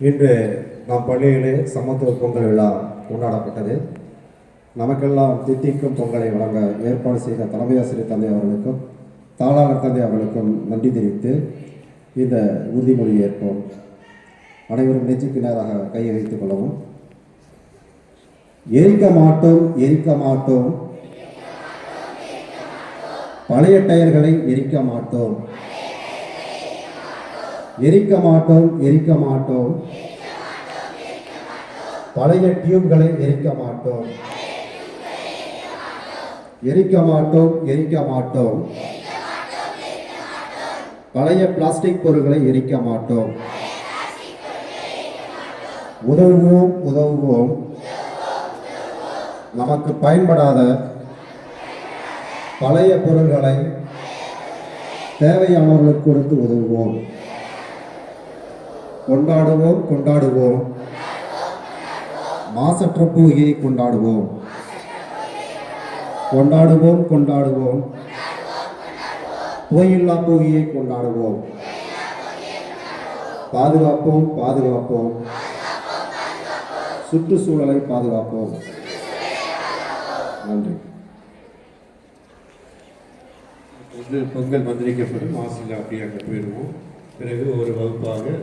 இன்று நம் பள்ளியிலே சமத்துவ பொங்கல் விழா கொண்டாடப்பட்டது. நமக்கெல்லாம் தித்திக்கும் பொங்கலை வழங்க ஏற்பாடு செய்த தலைமை ஆசிரியர் தந்தை அவர்களுக்கும் தாளாளர் தந்தை அவர்களுக்கும் நன்றி தெரிவித்து இந்த உறுதிமொழி ஏற்போம். அனைவரும் நெஞ்சுக்கு நேராக கையை வைத்துக் கொள்ளவும். எரிக்க மாட்டோம், எரிக்க மாட்டோம், பழைய டயர்களை எரிக்க மாட்டோம், எரிக்க மாட்டோம், எரிக்க மாட்டோம், பழைய டியூப்களை எரிக்க மாட்டோம், எரிக்க மாட்டோம், எரிக்க மாட்டோம், பழைய பிளாஸ்டிக் பொருட்களை எரிக்க மாட்டோம். உதவுவோம், உதவுவோம், நமக்கு பயன்படாத பழைய பொருள்களை தேவையானவர்களுக்கு கொடுத்து உதவுவோம். கொண்டாடுவோம், கொண்டாடுவோம், மாசற்ற பூஜையை கொண்டாடுவோம். கொண்டாடுவோம், கொண்டாடுவோம், புகையில்லா பூஜையை கொண்டாடுவோம். பாதுகாப்போம், பாதுகாப்போம், சுற்றுச்சூழலை பாதுகாப்போம். நன்றி. பொங்கல் மந்திரிக்கப்படும் ஆசிரியர் அப்படியே அங்கே போயிடுவோம். பிறகு ஒரு வகுப்பாக